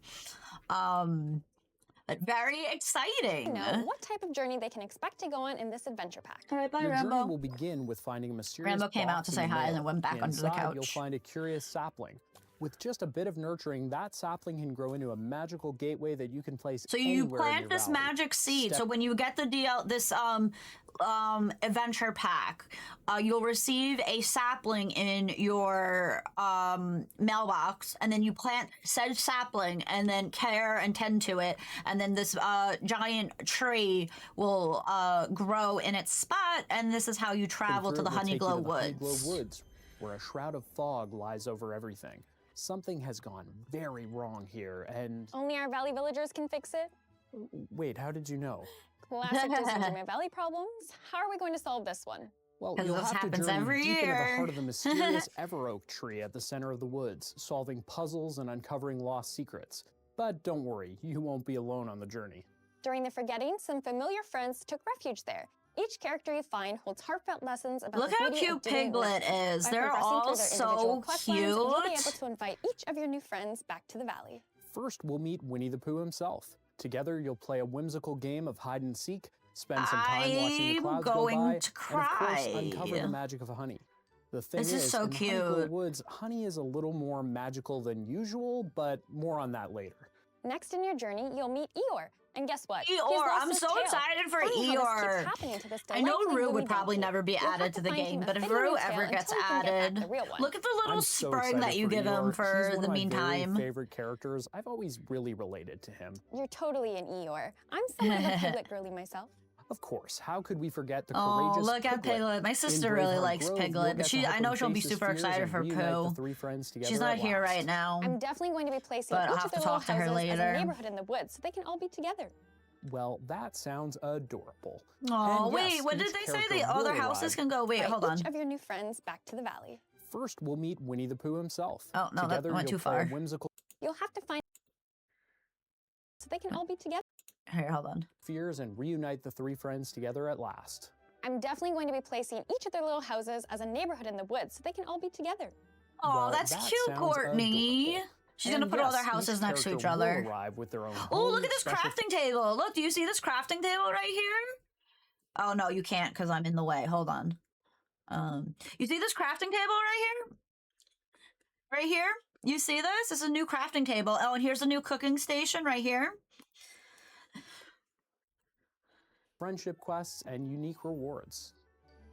But very exciting. Know what type of journey they can expect to go on in this adventure pack. All right, bye, Your Rambo. journey will begin with finding a mysterious Rambo came out to say hi and then went back under the couch. You'll find a curious sapling. With just a bit of nurturing, that sapling can grow into a magical gateway that you can place So you plant this magic seed. So when you get the this adventure pack, you'll receive a sapling in your mailbox, and then you plant said sapling and then care and tend to it, and then this giant tree will grow in its spot, and this is how you travel to the Honeyglow Woods. Honeyglow Woods, where a shroud of fog lies over everything. Something has gone very wrong here, and... Only our Valley villagers can fix it? Wait, how did you know? Classic Disney Dreamlight Valley problems. How are we going to solve this one? Well, you'll have to journey deep into the heart of the mysterious Ever Oak tree at the center of the woods, solving puzzles and uncovering lost secrets. But don't worry, you won't be alone on the journey. During the forgetting, some familiar friends took refuge there. Each character you find holds heartfelt lessons about Look the how beauty cute of doing Piglet life. is. By They're progressing all through their individual so quest cute. lines, you'll be able to invite each of your new friends back to the valley. First, we'll meet Winnie the Pooh himself. Together, you'll play a whimsical game of hide and seek, spend some time watching the clouds go by, and of course, uncover the magic of honey. The thing is, so in cute. Honeyglow Woods, honey is a little more magical than usual, but more on that later. Next in your journey, you'll meet Eeyore. And guess what? Eeyore, I'm so excited for Eeyore. I know Rue would probably never be added to the game, but if Rue ever gets added, look at the little spring that you give him for the meantime. He's one of my very favorite characters. I've always really related to him. You're totally an Eeyore. I'm somewhat of a Piglet girly myself. Of course, how could we forget the courageous look at Piglet. My sister really likes Piglet, but I know she'll be super excited for Pooh. She's not here right now. I'm definitely going to be placing but each I'll of have their to little talk to her houses later. as a neighborhood in the woods so they can all be together. Well, that sounds adorable. Oh, wait, what did they say? The other houses can go. Wait, hold on. Each of your new friends back to the valley. First, we'll meet Winnie the Pooh himself. Oh, no, Together, that went you'll too play far. a whimsical You'll have to find so they can all be together. Here, hold on. fears and reunite the 3 friends together at last. I'm definitely going to be placing each of their little houses as a neighborhood in the woods so they can all be together. Oh, Well, that's that cute, sounds Courtney. adorable. She's gonna And put all yes, their houses each next to each character other. will arrive with their own Oh, look home, at this special crafting table. Look, do you see this crafting table right here? Oh, no, you can't because I'm in the way. Hold on. You see this crafting table right here? Right here? You see this? This is a new crafting table. Oh, and here's a new cooking station right here. friendship quests, and unique rewards.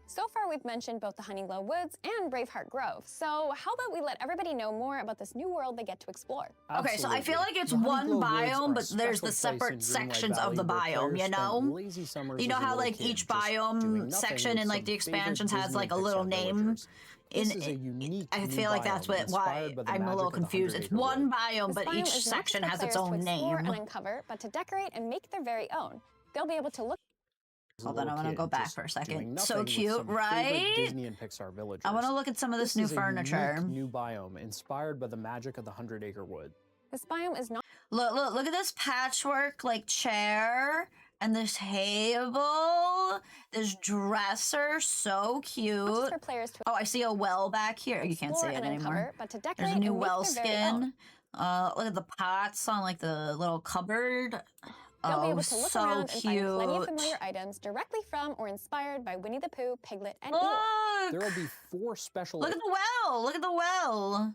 So far, we've mentioned both the Honeyglow Woods and Braveheart Grove. So how about we let everybody know more about this new world they get to explore? Okay, so I feel like it's The one Honeyglow Woods biome, are but a there's the special place in separate Dreamlight sections of the Valley where biome, you players know? spend lazy summers You know as a how little like kid each just doing biome nothing section with in like some the favorite expansions has Disney like a Pixar little name? villagers. This is a unique I new feel like that's biome why inspired by the I'm a magic little of the confused. 100 It's Acre one Wood. biome, This but biome each is not section for has its players to own explore name. and uncover, but to decorate and make their very own. They'll be able to look. Hold on, I want to go back for a second. So With cute, some favorite right? Disney and Pixar villagers. I want to look at some of this new is a furniture. unique new biome inspired by the magic of the 100 Acre Wood. This biome is not Look at this patchwork like chair and this table, this dresser, so cute. just for players to Oh, I see a well back here. You can't see explore it and anymore. uncover, but to decorate There's a new and make well their very own. skin. Look at the pots on like the little cupboard. They'll be Oh, able to look so around and find plenty of cute. familiar items directly from or inspired by Winnie the Pooh, Piglet, and Eeyore. There Look! will be 4 special Look at the well! Look at the well!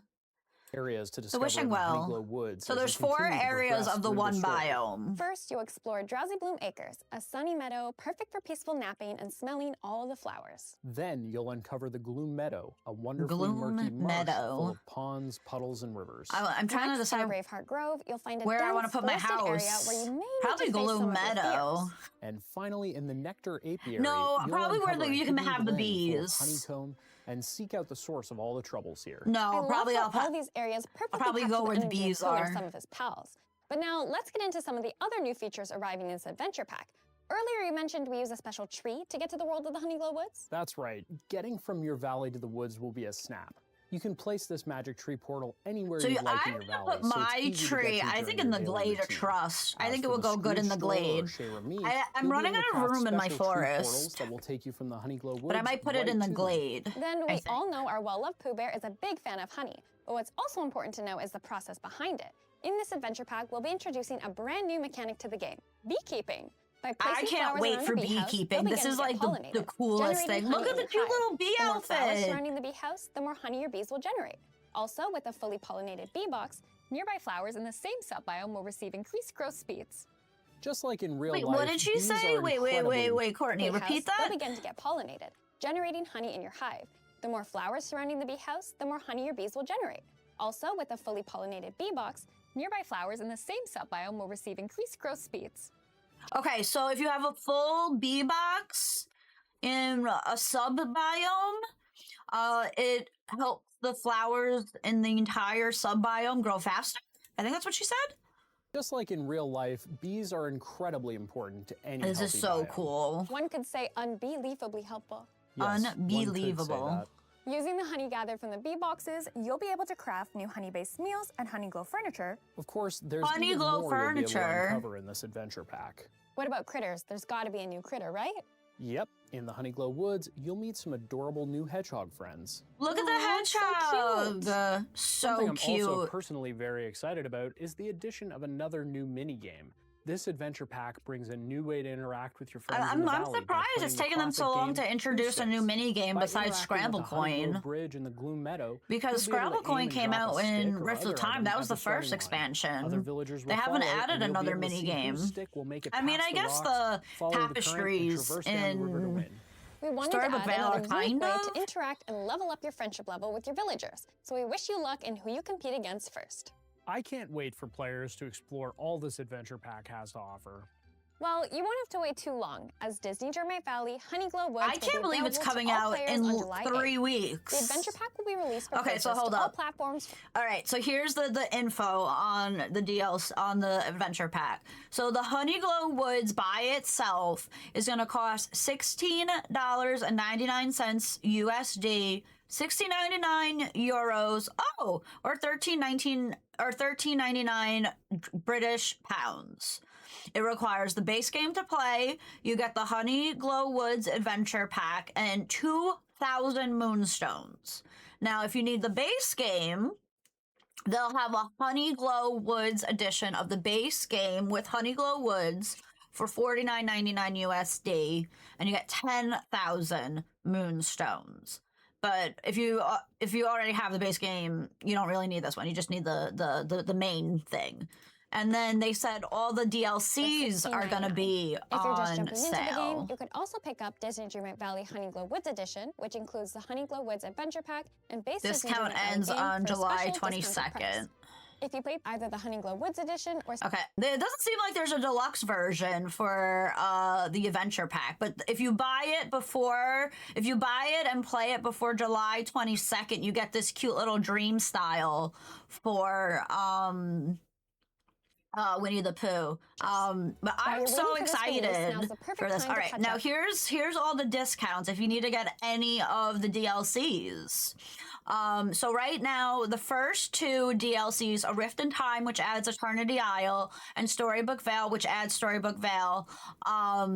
areas to discover wishing in the well. Honeyglow Woods. So as you there's 4 continue to areas progress of the through one story. biome. First, you'll explore Drowsy Bloom Acres, a sunny meadow perfect for peaceful napping and smelling all the flowers. Then you'll uncover the Gloom Meadow, a wonderfully Gloom murky marsh Meadow. full of ponds, puddles, and rivers. I'm trying to Next, in decide Braveheart Grove, you'll find a where I want to dense put my forested area house. where you may Probably need to face some Gloom of your Meadow. fears. And finally, in the Nectar Apiary, No, you'll probably where uncover you a can hidden have the glen full of bees. honeycomb and seek out the source of all the troubles here. I No, love probably how I'll all these areas perfectly probably capture go where the energy and bees color of are. some of his pals. But now let's get into some of the other new features arriving in this adventure pack. Earlier you mentioned we use a special tree to get to the world of the Honeyglow Woods. That's right. Getting from your valley to the woods will be a snap. You can place this magic tree portal anywhere So you'd like in I'm your gonna valley. put so it's my easy to get tree, to I during think your in the daily glade of routine. trust. I As think it for will go good in the Scrooge Store or glade. Chez Remy, I'm you'll be running able out to of craft room in my special tree forest. portals that will take you from the Honeyglow Woods But I might put it right in the to them. glade. Then I we think. all know our well-loved Pooh Bear is a big fan of honey. But what's also important to know is the process behind it. In this adventure pack, we'll be introducing a brand new mechanic to the game, beekeeping. By I placing can't flowers wait around for a bee house, beekeeping. they'll This begin is to like get the pollinated, coolest generating thing. Look honey at the in cute your hive. little bee The more flowers outfit. surrounding the bee house, the more honey your bees will generate. Also, with a fully pollinated bee box, nearby flowers in the same sub-biome will receive increased growth speeds. Just like in real Wait, life, what did she bees say? are Wait, incredibly- Courtney, Bee repeat house, that? They'll begin to get pollinated, generating honey in your hive. The more flowers surrounding the bee house, the more honey your bees will generate. Also, with a fully pollinated bee box, nearby flowers in the same sub-biome will receive increased growth speeds. Okay, so if you have a full bee box in a sub biome, it helps the flowers in the entire sub biome grow faster. I think that's what she said. Just like in real life, bees are incredibly important to any This is healthy so biome. cool. One could say unbelievably helpful. Yes, one could say Unbelievable. that. Using the honey gathered from the bee boxes, you'll be able to craft new honey-based meals and Honeyglow furniture. Of course, there's Honeyglow even more you'll be able furniture. to uncover in this adventure pack. What about critters? There's gotta be a new critter, right? Yep, in the Honeyglow Woods, you'll meet some adorable new hedgehog friends. Look at the Aw, so hedgehog. cute. So Something I'm cute. also personally very excited about is the addition of another new mini-game. This adventure pack brings a new way to interact with your friends in I'm the valley by surprised playing it's the taken them classic so long game to Two introduce a new Sticks. mini game By besides interacting Scramble with the Honeyglow Coin. Bridge and the Gloom Meadow, Because you'll be able Scramble to Coin aim and came drop out a in stick or Rift of other Time. item That at was the starting first line. expansion. Other villagers will They haven't follow, added and you'll be another able to mini see game. whose stick will make it I mean, past I the guess rocks, the follow the current, and tapestries traverse down the river to in win. We wanted Story to of add Valor, another unique kind way of? to interact and level up your friendship level with your villagers. So we wish you luck in who you compete against first. I can't wait for players to explore all this adventure pack has to offer. Well, you won't have to wait too long, as Disney Dreamlight Valley Honeyglow Woods I will can't be believe it's available to coming all out players in on July 3 8th. weeks. The adventure pack will be released for Okay, so purchase hold to all up. platforms. All right, so here's the info on the DLC on the adventure pack. So the Honeyglow Woods by itself is going to cost $16.99 USD, 16.99 euros. Oh, or 13.99 British pounds. It requires the base game to play. You get the Honeyglow Woods adventure pack and 2,000 moonstones. Now, if you need the base game, they'll have a Honeyglow Woods edition of the base game with Honeyglow Woods for $49.99 USD, and you get 10,000 moonstones. But if you already have the base game, you don't really need this one. You just need the main thing. And then they said all the DLCs are going to be If you're just on jumping into the game, sale. you could also pick up Disney Dreamlight Valley Honeyglow Woods Edition, which includes the Honeyglow Woods Adventure Pack and base Disney Discount Dreamlight Valley ends game on for a July special discounted price. 22nd. If you play either the Honeyglow Woods edition or... Okay, it doesn't seem like there's a deluxe version for the adventure pack, but if you buy it and play it before July 22nd, you get this cute little dream style for Winnie the Pooh. But I'm so excited for this. All right, now here's all the discounts if you need to get any of the DLCs. So right now, the first two DLCs, A Rift in Time, which adds Eternity Isle, and Storybook Vale, which adds Storybook Vale, are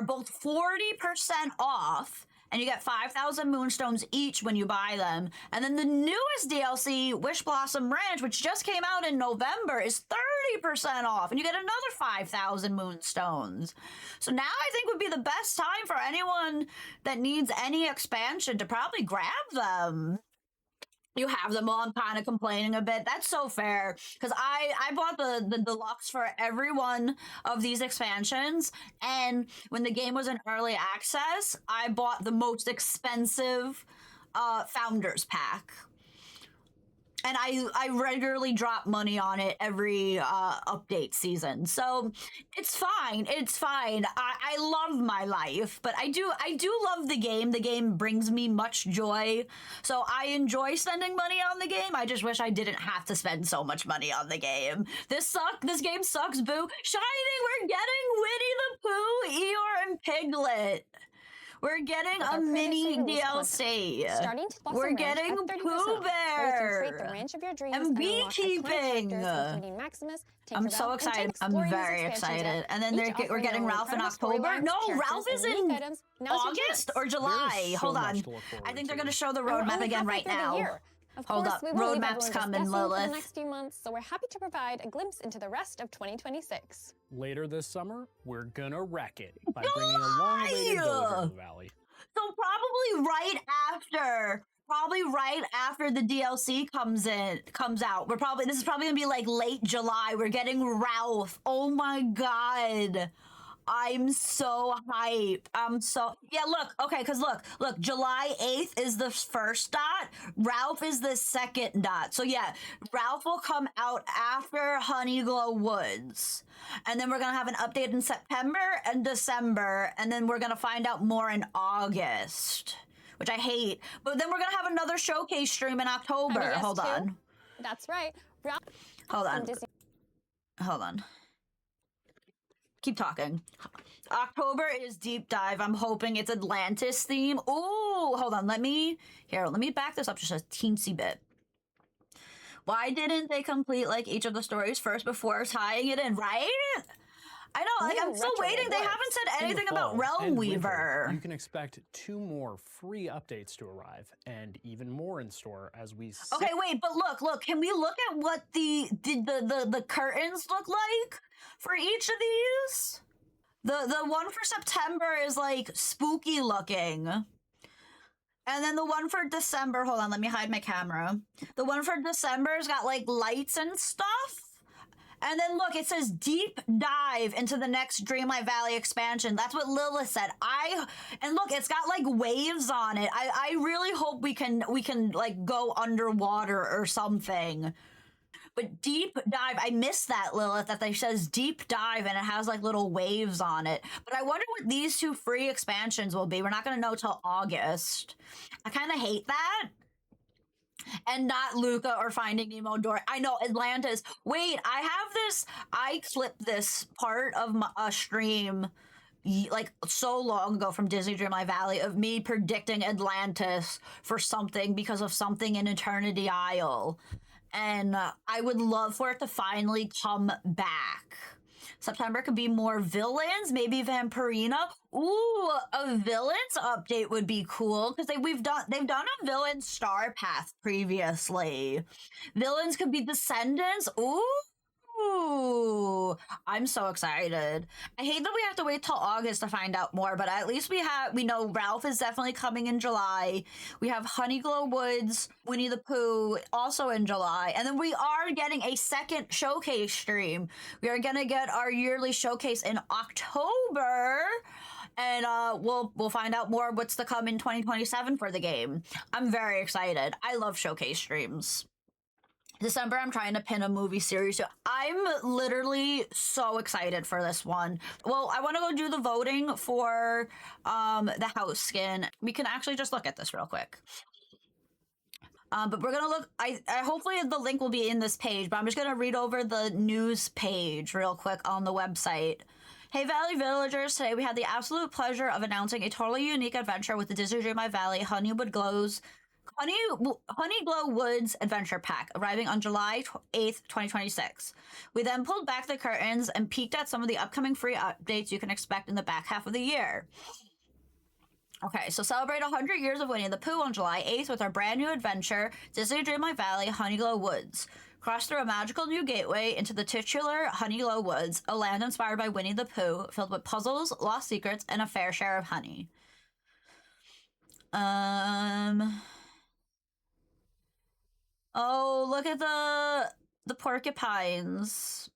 both 40% off, and you get 5,000 Moonstones each when you buy them. And then the newest DLC, Wish Blossom Ranch, which just came out in November, is 30% off, and you get another 5,000 Moonstones. So now I think would be the best time for anyone that needs any expansion to probably grab them. You have them all. I'm kind of complaining a bit. That's so fair, because I bought the deluxe for every one of these expansions, and when the game was in early access, I bought the most expensive Founders Pack. And I regularly drop money on it every update season. So it's fine. It's fine. I love my life, but I do love the game. The game brings me much joy. So I enjoy spending money on the game. I just wish I didn't have to spend so much money on the game. This game sucks, boo. Shining, we're getting Winnie the Pooh, Eeyore, and Piglet. We're getting a mini DLC. We're getting Pooh Bear and beekeeping. I'm so excited. I'm very excited. And then we're getting Ralph in October. No, Ralph is in August or July. Hold on. I think they're going to show the roadmap again right now. Hold up. Roadmap's coming, Lilith. For the next few months, so we're happy to provide a glimpse into the rest of 2026. Later this summer, we're gonna wreck it by bringing a long-awaited villager to the valley. So probably right after the DLC comes out. This is probably gonna be like late July. We're getting Ralph. Oh my god. I'm so hyped. Because look, July 8th is the first dot. Ralph is the second dot. So yeah, Ralph will come out after Honeyglow Woods. And then we're going to have an update in September and December. And then we're going to find out more in August, which I hate. But then we're going to have another showcase stream in October. Hold on. That's right. Ralph. Hold on. Keep talking. October is Deep Dive. I'm hoping it's Atlantis theme. Ooh, hold on. Let me back this up just a teensy bit. Why didn't they complete like each of the stories first before tying it in, right? I know, I'm still waiting. They haven't said anything about Realm Weaver. You can expect 2 more free updates to arrive, and even more in store as we. Okay, wait, but look. Can we look at what the curtains look like for each of these? The one for September is like spooky looking. And then the one for December, hold on, let me hide my camera. The one for December's got like lights and stuff. And then look, it says Deep Dive into the next Dreamlight Valley expansion. That's what Lilith said. And look, it's got like waves on it. I really hope we can like go underwater or something. But Deep Dive, I missed that, Lilith, that they says Deep Dive and it has like little waves on it. But I wonder what these 2 free expansions will be. We're not going to know till August. I kind of hate that. And not Luca or Finding Nemo Dory. I know, Atlantis. Wait, I clipped this part of a stream like so long ago from Disney Dreamlight Valley of me predicting Atlantis for something because of something in Eternity Isle. And I would love for it to finally come back. September could be more villains, maybe Vampirina. Ooh, a villains update would be cool because they've done a villain star path previously. Villains could be Descendants. Ooh, I'm so excited. I hate that we have to wait till August to find out more, but at least we know Ralph is definitely coming in July. We have Honeyglow Woods, Winnie the Pooh also in July, and then we are getting a second showcase stream. We are gonna get our yearly showcase in October. And we'll find out more what's to come in 2027 for the game. I'm very excited. I love showcase streams. December, I'm trying to pin a movie series. So I'm literally so excited for this one. Well, I want to go do the voting for the house skin. We can actually just look at this real quick. But we're gonna look. I hopefully the link will be in this page. But I'm just gonna read over the news page real quick on the website. Hey Valley Villagers, today we had the absolute pleasure of announcing a totally unique adventure with the Disney Dreamlight Valley Honeyglow Woods Adventure Pack, arriving on July 8th, 2026. We then pulled back the curtains and peeked at some of the upcoming free updates you can expect in the back half of the year. Okay, so celebrate 100 years of Winnie the Pooh on July 8th with our brand new adventure, Disney Dreamlight Valley Honeyglow Woods. Cross through a magical new gateway into the titular Honeyglow Woods, a land inspired by Winnie the Pooh, filled with puzzles, lost secrets, and a fair share of honey. Oh, look at the porcupines.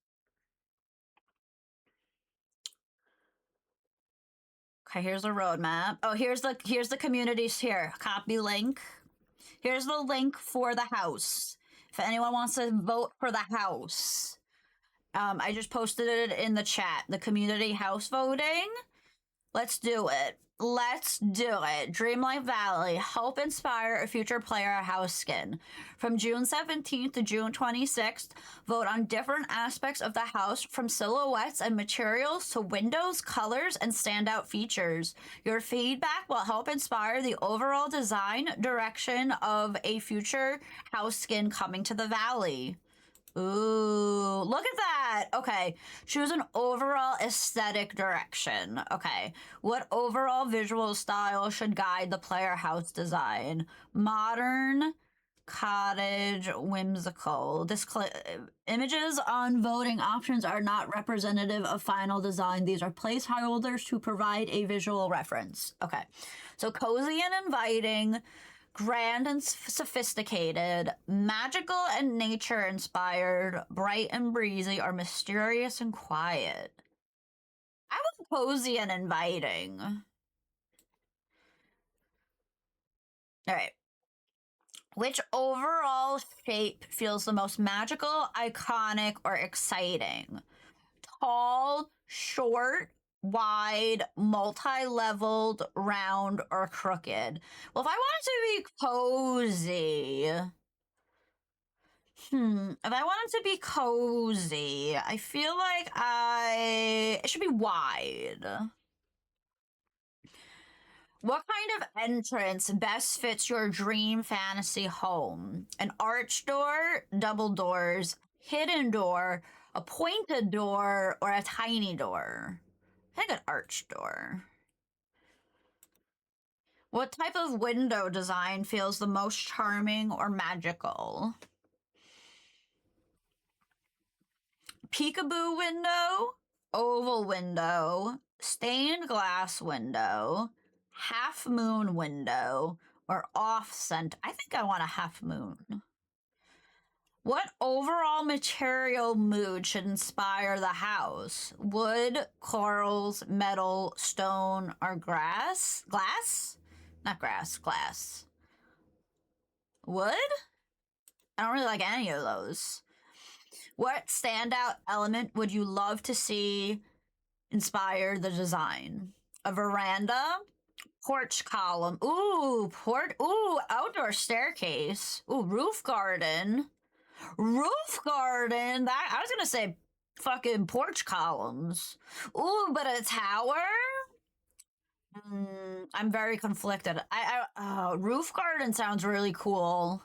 Okay, here's the roadmap. Oh, here's the communities here. Copy link. Here's the link for the house. If anyone wants to vote for the house. I just posted it in the chat. The community house voting. Let's do it. Let's do it. Dreamlight Valley. Help inspire a future player house skin. From June 17th to June 26th, vote on different aspects of the house, from silhouettes and materials to windows, colors, and standout features. Your feedback will help inspire the overall design direction of a future house skin coming to the valley. Ooh, look at that. Okay, choose an overall aesthetic direction. Okay, what overall visual style should guide the player house design? Modern, cottage, whimsical. Images on voting options are not representative of final design. These are placeholders to provide a visual reference. Okay, so cozy and inviting, grand and sophisticated, magical and nature-inspired, bright and breezy, or mysterious and quiet. I was cozy and inviting. All right. Which overall shape feels the most magical, iconic, or exciting? Tall, short, wide, multi-leveled, round, or crooked? Well, if I wanted to be cozy, I feel like it should be wide. What kind of entrance best fits your dream fantasy home? An arch door, double doors, hidden door, a pointed door, or a tiny door? I think an arch door. What type of window design feels the most charming or magical? Peekaboo window, oval window, stained glass window, half moon window, or off-center. I think I want a half moon. What overall material mood should inspire the house? Wood, corals, metal, stone, or grass? Glass? Not grass, glass. Wood? I don't really like any of those. What standout element would you love to see inspire the design? A veranda? Porch column. Ooh, outdoor staircase. Ooh, roof garden. Roof garden? That I was gonna say fucking porch columns. Ooh, but a tower? I'm very conflicted. Roof garden sounds really cool.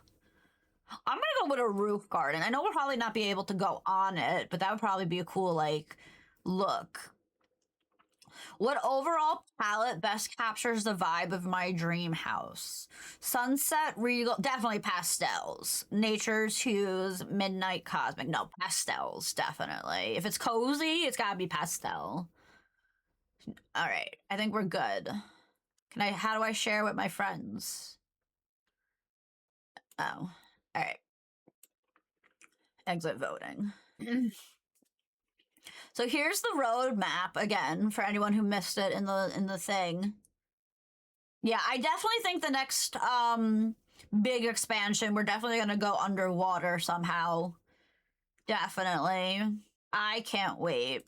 I'm gonna go with a roof garden. I know we'll probably not be able to go on it, but that would probably be a cool, like, look. What overall palette best captures the vibe of my dream house? Sunset, regal, definitely pastels. Nature's hues, midnight cosmic. No, pastels, definitely. If it's cozy, it's gotta be pastel. All right, I think we're good. How do I share with my friends? Oh, all right. Exit voting. So here's the roadmap again for anyone who missed it in the thing. Yeah, I definitely think the next big expansion. We're definitely gonna go underwater somehow. Definitely. I can't wait.